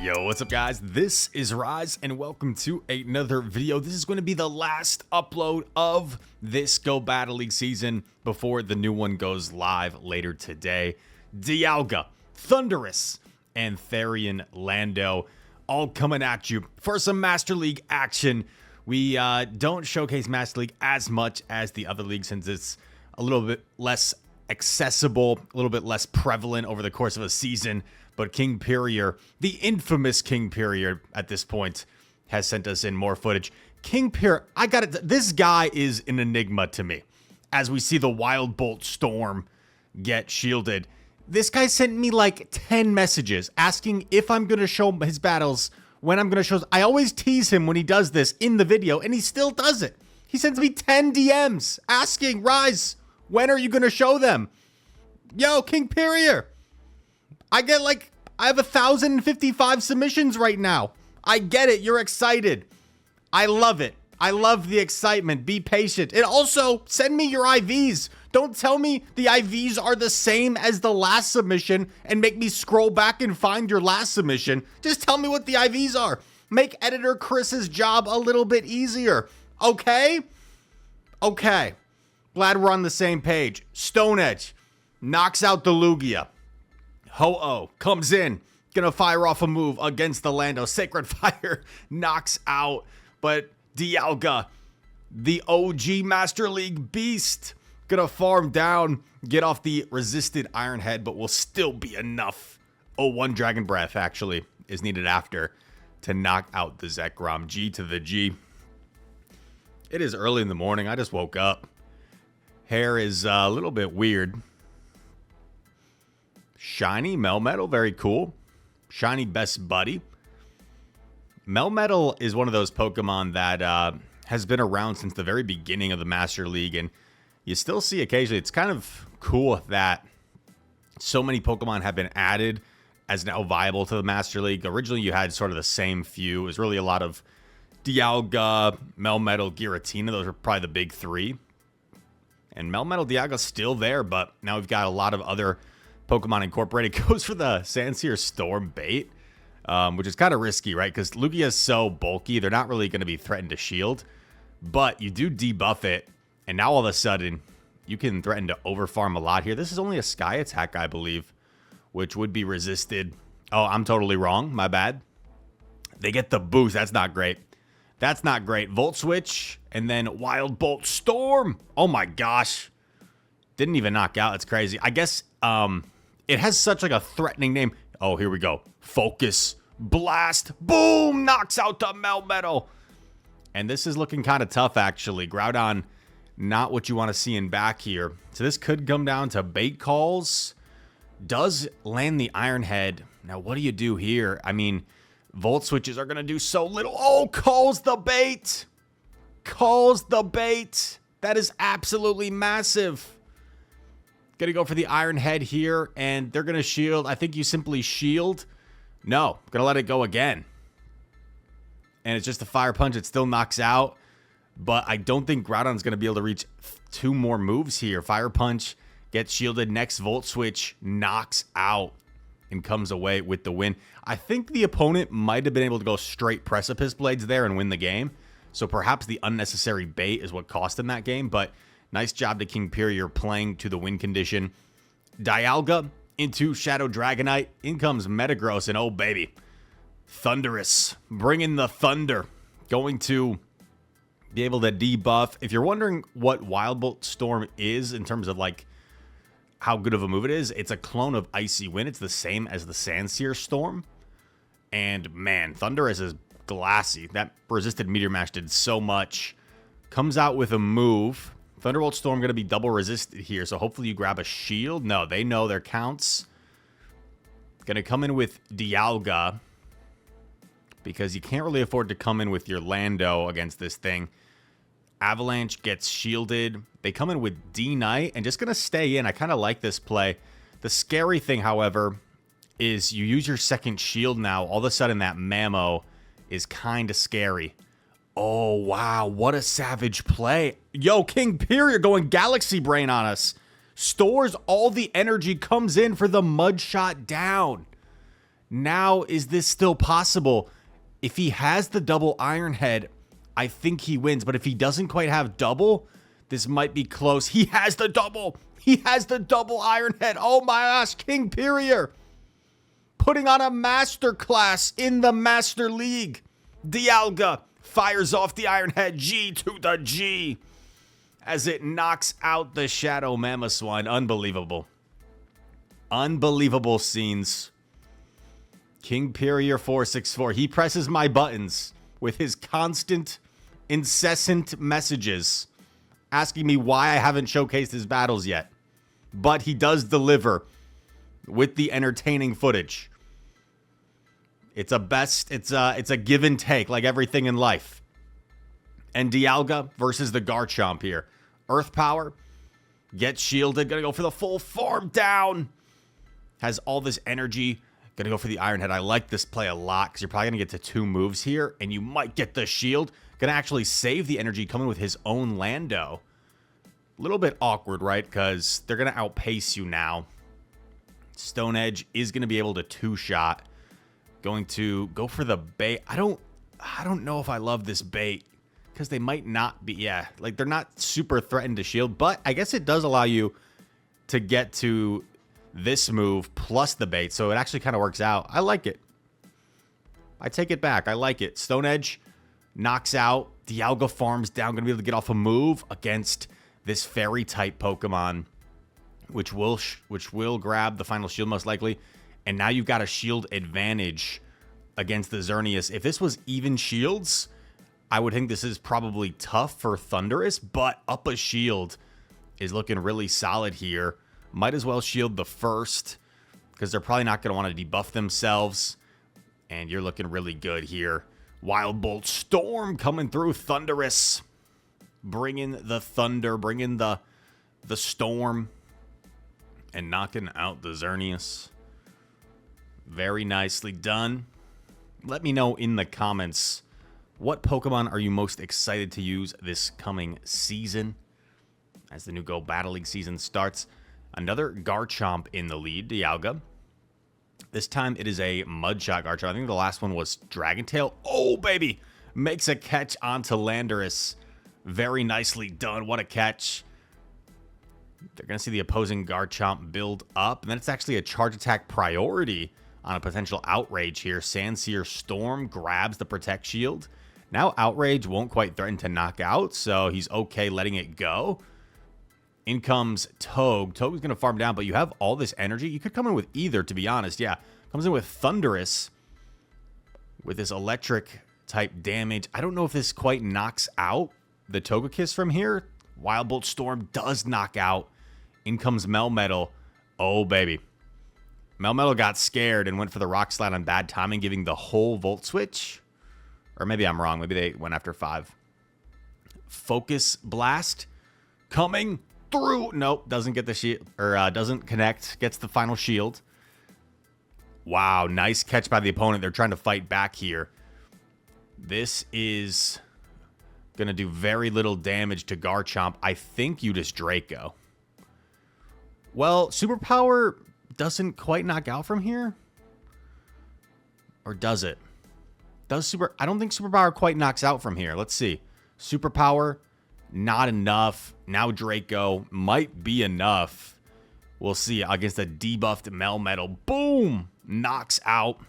Yo, what's up guys? This is Rise and welcome to another video. This is going to be the last upload of this Go Battle League season before the new one goes live later today. Dialga, Thunderus, and Therian Lando all coming at you for some Master League action. We don't showcase Master League as much as the other leagues since it's a little bit less accessible, a little bit less prevalent over the course of a season. But King Perier, the infamous King Perier at this point, has sent us in more footage. King Perier, I got it. This guy is an enigma to me. As we see the Wildbolt Storm get shielded, this guy sent me like 10 messages asking if I'm going to show his battles, when I'm going to show. I always tease him when he does this in the video, and he still does it. He sends me 10 DMs asking, Rise, when are you going to show them? Yo, King Perier. I have 1,055 submissions right now. I get it. You're excited. I love it. I love the excitement. Be patient. And also, send me your IVs. Don't tell me the IVs are the same as the last submission and make me scroll back and find your last submission. Just tell me what the IVs are. Make editor Chris's job a little bit easier. Okay? Okay. Glad we're on the same page. Stone Edge knocks out the Lugia. Ho-Oh comes in, gonna fire off a move against the Lando. Sacred Fire knocks out, but Dialga, the OG Master League beast, gonna farm down, get off the resisted Iron Head, but will still be enough. Oh, one Dragon Breath actually is needed after to knock out the Zekrom. G to the G. It is early in the morning. I just woke up. Hair is a little bit weird. Shiny Melmetal, very cool. Shiny Best Buddy. Melmetal is one of those Pokemon that has been around since the very beginning of the Master League, and you still see occasionally. It's kind of cool that so many Pokemon have been added as now viable to the Master League. Originally, you had sort of the same few. It was really a lot of Dialga, Melmetal, Giratina. Those are probably the big three. And Melmetal, Dialga's still there, but now we've got a lot of other Pokemon incorporated. Goes for the Sandsear Storm bait, which is kind of risky, right? Because Lugia is so bulky, they're not really going to be threatened to shield. But you do debuff it, and now all of a sudden, you can threaten to overfarm a lot here. This is only a Sky attack, I believe, which would be resisted. Oh, I'm totally wrong. My bad. They get the boost. That's not great. That's not great. Volt Switch, and then Wildbolt Storm. Oh my gosh. Didn't even knock out. That's crazy. I guess it has such like a threatening name. Oh, here we go. Focus. Blast. Boom. Knocks out the Melmetal. And this is looking kind of tough, actually. Groudon, not what you want to see in back here. So this could come down to bait calls. Does land the Iron Head. Now, what do you do here? I mean, Volt Switches are going to do so little. Oh, calls the bait. Calls the bait. That is absolutely massive. Gonna go for the Iron Head here, and they're gonna shield. I think you simply shield. No, gonna let it go again. And it's just a Fire Punch. It still knocks out, but I don't think Groudon's gonna be able to reach 2 more moves here. Fire Punch gets shielded. Next Volt Switch knocks out and comes away with the win. I think the opponent might have been able to go straight Precipice Blades there and win the game. So perhaps the unnecessary bait is what cost him that game, but nice job to King Perier playing to the win condition. Dialga into Shadow Dragonite. In comes Metagross, and oh baby, Thunderus bringing the thunder. Going to be able to debuff. If you're wondering what Wildbolt Storm is in terms of like how good of a move it is, it's a clone of Icy Wind. It's the same as the Sandsear Storm. And man, Thunderus is glassy. That resisted Meteor Mash did so much. Comes out with a move. Thunderbolt Storm going to be double resisted here, so hopefully you grab a shield. No, they know their counts. Going to come in with Dialga, because you can't really afford to come in with your Lando against this thing. Avalanche gets shielded. They come in with D-Knight and just going to stay in. I kind of like this play. The scary thing, however, is you use your second shield now. All of a sudden, that Mamo is kind of scary. Oh, wow. What a savage play. Yo, King Perier going Galaxy Brain on us. Stores all the energy, comes in for the mud shot down. Now, is this still possible? If he has the double Iron Head, I think he wins. But if he doesn't quite have double, this might be close. He has the double. He has the double Iron Head. Oh my gosh, King Period. Putting on a masterclass in the Master League. Dialga fires off the Iron Head. G to the G. As it knocks out the Shadow Mamoswine. Unbelievable. Unbelievable scenes. King Period 464. He presses my buttons with his constant, incessant messages asking me why I haven't showcased his battles yet. But he does deliver with the entertaining footage. It's a give and take, like everything in life. And Dialga versus the Garchomp here. Earth Power. Gets shielded. Gonna go for the full form down. Has all this energy. Gonna go for the Iron Head. I like this play a lot because you're probably gonna get to 2 moves here. And you might get the shield. Gonna actually save the energy coming with his own Lando. A little bit awkward, right? Because they're gonna outpace you now. Stone Edge is gonna be able to 2-shot. Going to go for the bait. I don't know if I love this bait because they might not be. Yeah, like they're not super threatened to shield, but I guess it does allow you to get to this move plus the bait, so it actually kind of works out. I like it. I take it back. I like it. Stone Edge knocks out. Dialga farms down. Going to be able to get off a move against this fairy type Pokemon, which will grab the final shield most likely. And now you've got a shield advantage against the Xerneas. If this was even shields, I would think this is probably tough for Thundurus, but up a shield is looking really solid here. Might as well shield the first because they're probably not going to want to debuff themselves. And you're looking really good here. Wildbolt Storm coming through. Thundurus bringing the thunder, bringing the storm, and knocking out the Xerneas. Very nicely done. Let me know in the comments, what Pokemon are you most excited to use this coming season as the new Go Battle League season starts. Another Garchomp in the lead, Dialga. This time it is a Mudshot Garchomp. I think the last one was Dragon Tail. Oh, baby! Makes a catch onto Landorus. Very nicely done. What a catch. They're going to see the opposing Garchomp build up. And then it's actually a charge attack priority on a potential Outrage here. Sandsear Storm grabs the Protect Shield. Now Outrage won't quite threaten to knock out, so he's okay letting it go. In comes Togue. Togue is going to farm down, but you have all this energy. You could come in with either, to be honest. Yeah, comes in with Thundurus with this electric type damage. I don't know if this quite knocks out the Togekiss from here. Wildbolt Storm does knock out. In comes Melmetal. Oh, baby. Melmetal got scared and went for the Rock Slide on bad timing, giving the whole Volt Switch. Or maybe I'm wrong. Maybe they went after 5. Focus Blast coming through. Nope, doesn't get the shield, or doesn't connect. Gets the final shield. Wow, nice catch by the opponent. They're trying to fight back here. This is going to do very little damage to Garchomp. I think you just Draco. Well, Superpower doesn't quite knock out from here. Or does it? I don't think Superpower quite knocks out from here. Let's see. Superpower, not enough. Now Draco might be enough. We'll see against a debuffed Melmetal. Boom! Knocks out.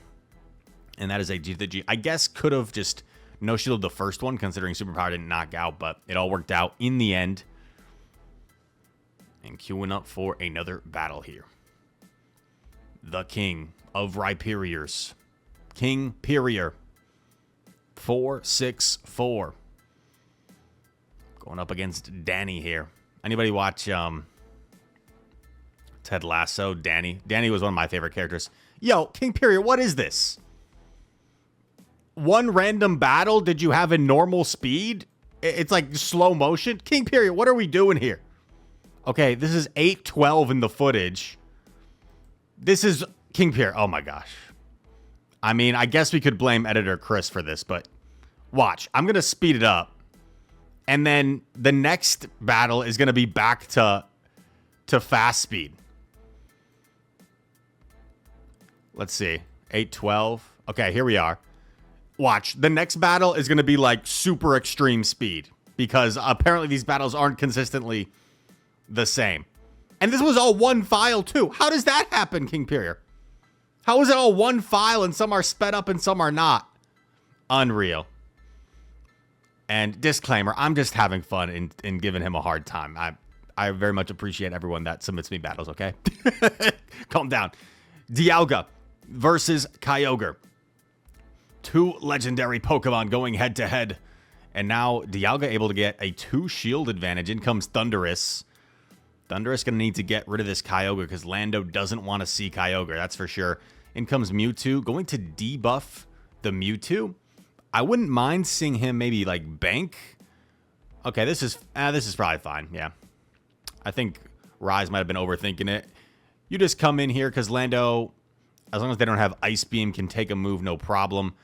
And that is a G to the G. I guess could have just no shielded the first one, considering Superpower didn't knock out, but it all worked out in the end. And queuing up for another battle here. The king of Rhyperiors. King Period. 464. Going up against Danny here. Anybody watch Ted Lasso? Danny. Danny was one of my favorite characters. Yo, King Period, what is this? One random battle did you have in normal speed? It's like slow motion. King Period, what are we doing here? Okay, this is 8:12 in the footage. This is King Period. Oh my gosh. I mean, I guess we could blame editor Chris for this, but watch. I'm going to speed it up. And then the next battle is going to be back to fast speed. Let's see. 812. Okay, here we are. Watch. The next battle is going to be like super extreme speed because apparently these battles aren't consistently the same. And this was all one file too. How does that happen, King Perier? How is it all one file and some are sped up and some are not? Unreal. And disclaimer, I'm just having fun in giving him a hard time. I very much appreciate everyone that submits me battles, okay? Calm down. Dialga versus Kyogre. Two legendary Pokemon going head to head. And now Dialga able to get a 2 shield advantage. In comes Thundurus. Thundurus going to need to get rid of this Kyogre because Lando doesn't want to see Kyogre, that's for sure. In comes Mewtwo, going to debuff the Mewtwo. I wouldn't mind seeing him maybe like bank. Okay, this is probably fine, yeah. I think Rise might have been overthinking it. You just come in here because Lando, as long as they don't have Ice Beam, can take a move, no problem.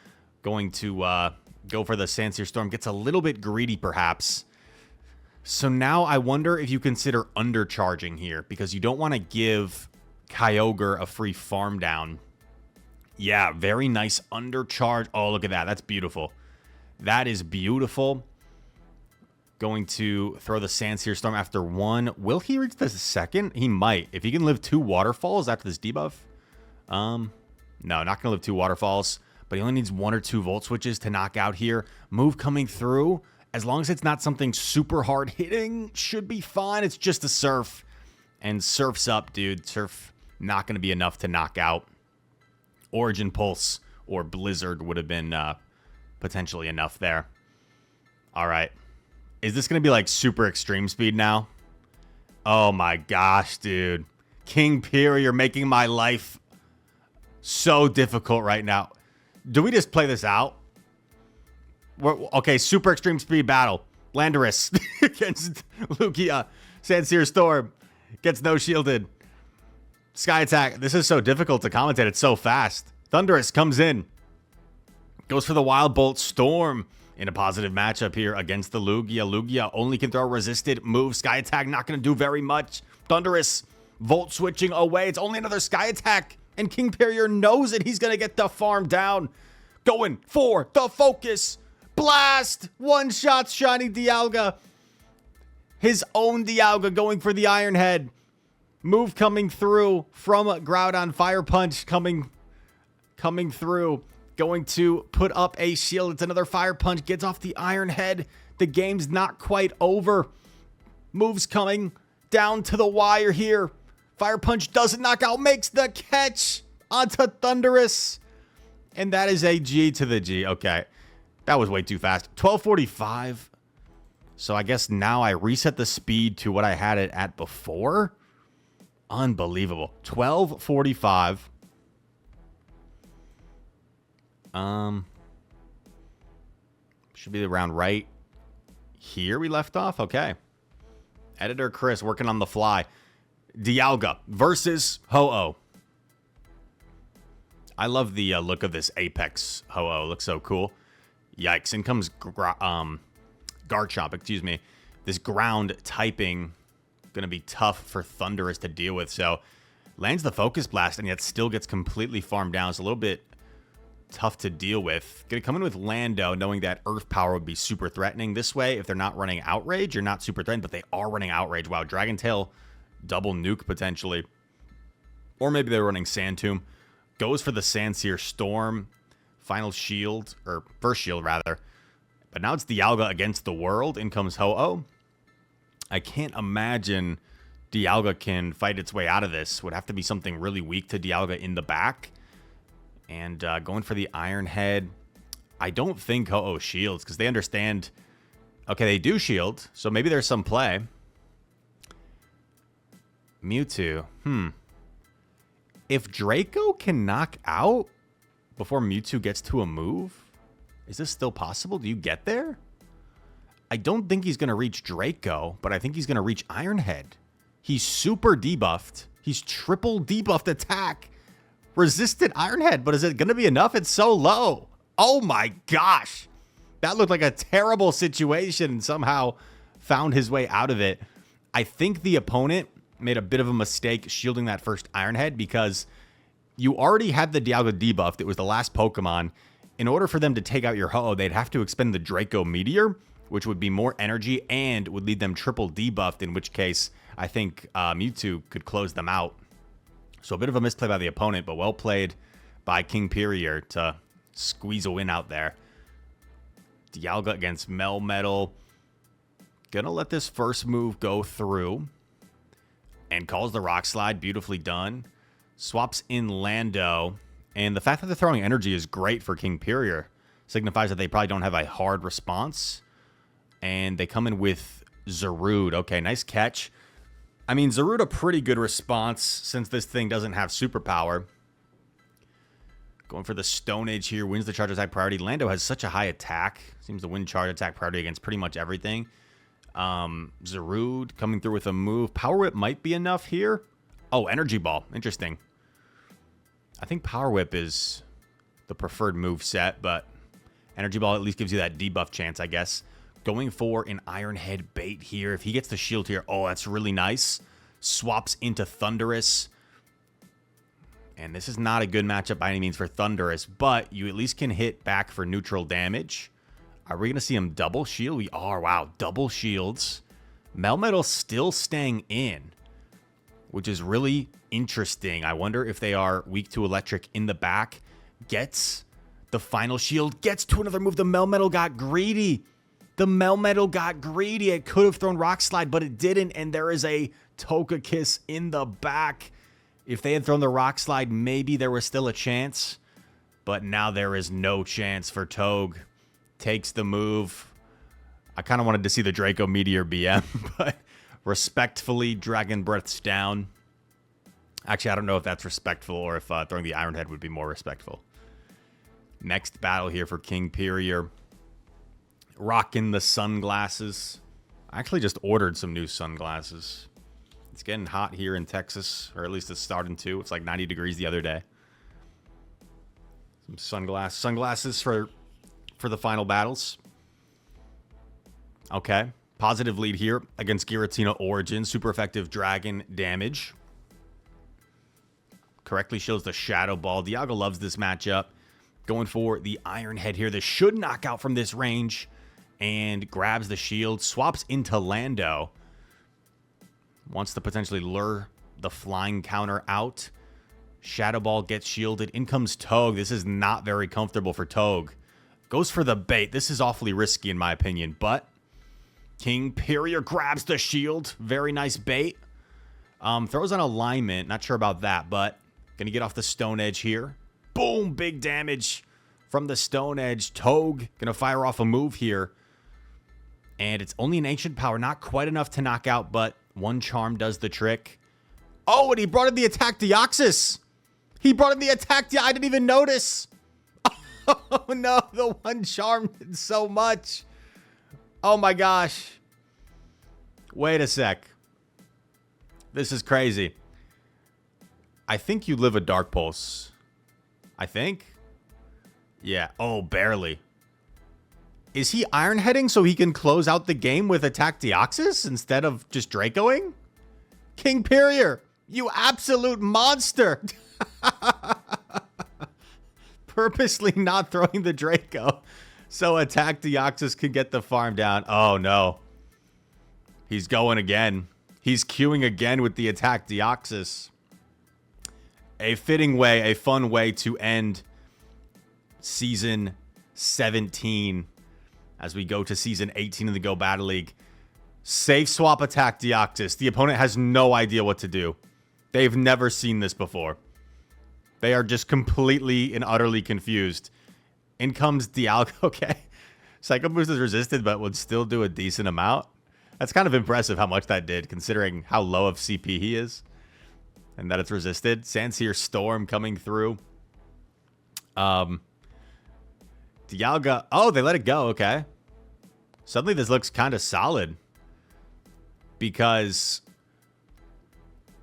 Going to go for the Sandsear Storm. Gets a little bit greedy, perhaps. So now I wonder if you consider undercharging here because you don't want to give Kyogre a free farm down. Yeah, very nice undercharge. Oh, look at that. That's beautiful. That is beautiful. Going to throw the Sandsear Storm after 1. Will he reach the 2nd? He might. If he can live 2 waterfalls after this debuff. No, not going to live 2 waterfalls. But he only needs 1 or 2 Volt Switches to knock out here. Move coming through. As long as it's not something super hard hitting, should be fine. It's just a Surf. And Surf's up, dude. Surf not going to be enough to knock out. Origin Pulse or Blizzard would have been potentially enough there. All right. Is this going to be like super extreme speed now? Oh my gosh, dude. King Piri, you're making my life so difficult right now. Do we just play this out? Okay, super extreme speed battle. Landorus against Lugia. Sandsear Storm gets no shielded. Sky Attack. This is so difficult to commentate. It's so fast. Thunderus comes in. Goes for the Wildbolt Storm in a positive matchup here against the Lugia. Lugia only can throw resisted moves. Sky Attack not going to do very much. Thunderus Volt switching away. It's only another Sky Attack. And King Perier knows it. He's going to get the farm down. Going for the focus. Blast. One shot shiny Dialga. His own Dialga going for the Iron Head. Move coming through from Groudon. Fire Punch coming through. Going to put up a shield. It's another Fire Punch. Gets off the Iron Head. The game's not quite over. Moves coming down to the wire here. Fire Punch doesn't knock out. Makes the catch onto Thunderus. And that is a G to the G. Okay. That was way too fast. 1245. So I guess now I reset the speed to what I had it at before. Unbelievable. 1245. Should be around right here we left off. Okay. Editor Chris working on the fly. Dialga versus Ho-Oh. I love the look of this Apex Ho-Oh. Looks so cool. Yikes. In comes Garchomp, excuse me. This ground typing going to be tough for Thundurus to deal with. So lands the Focus Blast and yet still gets completely farmed down. It's a little bit tough to deal with. Going to come in with Lando, knowing that Earth Power would be super threatening. This way, if they're not running Outrage, you're not super threatened, but they are running Outrage. Wow, Dragon Tail, double nuke potentially. Or maybe they're running Sand Tomb. Goes for the Sandsear Storm. Final shield, or first shield rather. But now it's Dialga against the world. In comes Ho-Oh. I can't imagine Dialga can fight its way out of this. Would have to be something really weak to Dialga in the back. And going for the Iron Head. I don't think Ho-Oh shields because they understand. Okay, they do shield. So maybe there's some play. Mewtwo. If Draco can knock out before Mewtwo gets to a move, is this still possible? Do you get there? I don't think he's going to reach Draco, but I think he's going to reach Iron Head. He's super debuffed. He's triple debuffed attack. Resisted Iron Head, but is it going to be enough? It's so low. Oh my gosh. That looked like a terrible situation and somehow found his way out of it. I think the opponent made a bit of a mistake shielding that first Iron Head because you already had the Dialga debuffed. It was the last Pokemon. In order for them to take out your Ho-Oh, they'd have to expend the Draco Meteor, which would be more energy and would leave them triple debuffed, in which case I think Mewtwo could close them out. So a bit of a misplay by the opponent, but well played by Kingperior to squeeze a win out there. Dialga against Melmetal. Gonna let this first move go through. And calls the Rock Slide. Beautifully done. Swaps in Lando. And the fact that they're throwing energy is great for Kingperior. Signifies that they probably don't have a hard response. And they come in with Zerude. Okay, nice catch. I mean, Zerude, a pretty good response since this thing doesn't have superpower. Going for the Stone Edge here. Wins the charge attack priority. Lando has such a high attack. Seems to win charge attack priority against pretty much everything. Zerude coming through with a move. Power Whip might be enough here. Oh, Energy Ball. Interesting. I think Power Whip is the preferred move set, but Energy Ball at least gives you that debuff chance, I guess. Going for an Iron Head bait here. If he gets the shield here, oh, that's really nice. Swaps into Thunderus. And this is not a good matchup by any means for Thunderus, but you at least can hit back for neutral damage. Are we going to see him double shield? We are. Wow, double shields. Melmetal still staying in, which is really interesting. I wonder if they are weak to electric in the back. Gets the final shield. Gets to another move. The Melmetal got greedy. The Melmetal got greedy. It could have thrown Rock Slide, but it didn't. And there is a Togekiss in the back. If they had thrown the Rock Slide, maybe there was still a chance. But now there is no chance for Toge. Takes the move. I kind of wanted to see the Draco Meteor BM, but respectfully, Dragon Breaths down. Actually, I don't know if that's respectful or if throwing the Iron Head would be more respectful. Next battle here for Kingperior. Rocking the sunglasses. I actually just ordered some new sunglasses. It's getting hot here in Texas, or at least it's starting to. It's like 90 degrees the other day. Some sunglasses for the final battles. Okay. Positive lead here against Giratina Origin. Super effective dragon damage. Correctly shows the Shadow Ball. Dialga loves this matchup. Going for the Iron Head here. This should knock out from this range. And grabs the shield. Swaps into Lando. Wants to potentially lure the flying counter out. Shadow Ball gets shielded. In comes Toge. This is not very comfortable for Toge. Goes for the bait. This is awfully risky in my opinion, but Kingperior grabs the shield. Very nice bait. Throws on alignment. Not sure about that, but gonna get off the Stone Edge here. Boom! Big damage from the Stone Edge. Toge gonna fire off a move here. And it's only an Ancient Power. Not quite enough to knock out, but one Charm does the trick. Oh, and he brought in the attack Deoxys. He brought in the attack. I didn't even notice. Oh no, the one Charm did so much. Oh my gosh. Wait a sec. This is crazy. I think you live a Dark Pulse. I think. Yeah. Oh, barely. Is he Iron Heading so he can close out the game with attack Deoxys instead of just Dracoing? Kingperior, you absolute monster. Purposely not throwing the Draco so attack Deoxys can get the farm down. Oh no. He's going again. He's queuing again with the attack Deoxys. A fitting way, a fun way to end Season 17 as we go to Season 18 of the Go Battle League. Safe swap attack Deoxys. The opponent has no idea what to do. They've never seen this before. They are just completely and utterly confused. In comes Dialga. Okay. Psycho Boost is resisted, but would still do a decent amount. That's kind of impressive how much that did, considering how low of CP he is. And that it's resisted. Sandsear Storm coming through. Dialga. Oh, they let it go. Okay. Suddenly this looks kind of solid. Because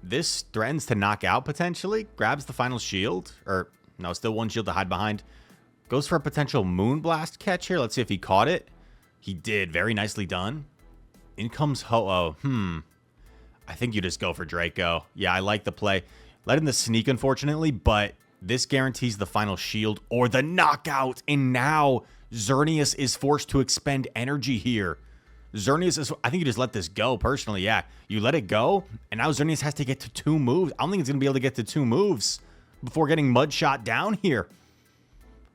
this threatens to knock out potentially. Grabs the final shield. Or, no, still one shield to hide behind. Goes for a potential Moonblast catch here. Let's see if he caught it. He did. Very nicely done. In comes Ho-Oh. I think you just go for Draco. Yeah, I like the play. Let in the sneak, unfortunately, but this guarantees the final shield or the knockout. And now Xerneas is forced to expend energy here. Xerneas is, I think you just let this go, personally. Yeah, you let it go, and now Xerneas has to get to 2 moves. I don't think it's going to be able to get to 2 moves before getting mud shot down here.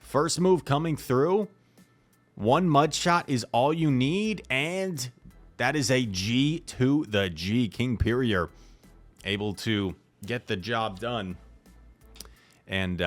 First move coming through. 1 mud shot is all you need, and that is a G to the G. Kingperior able to get the job done and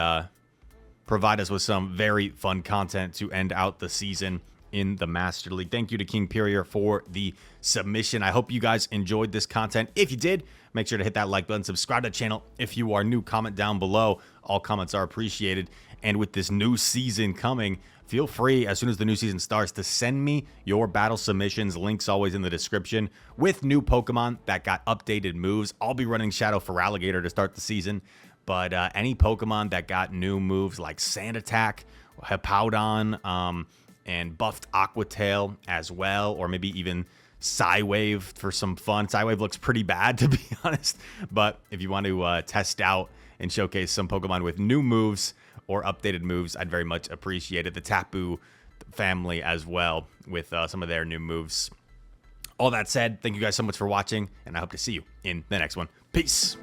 provide us with some very fun content to end out the season in the Master League. Thank you to Kingperior for the submission. I hope you guys enjoyed this content. If you did, make sure to hit that like button, subscribe to the channel. If you are new, comment down below. All comments are appreciated. And with this new season coming, feel free, as soon as the new season starts, to send me your battle submissions. Links always in the description. With new Pokemon that got updated moves, I'll be running Shadow for Alligator to start the season. But any Pokemon that got new moves like Sand Attack, Hippowdon, and buffed Aqua Tail as well, or maybe even Psywave for some fun. Psywave looks pretty bad, to be honest, but if you want to test out and showcase some Pokemon with new moves or updated moves, I'd very much appreciate it. The Tapu family as well with some of their new moves. All that said, thank you guys so much for watching, and I hope to see you in the next one. Peace!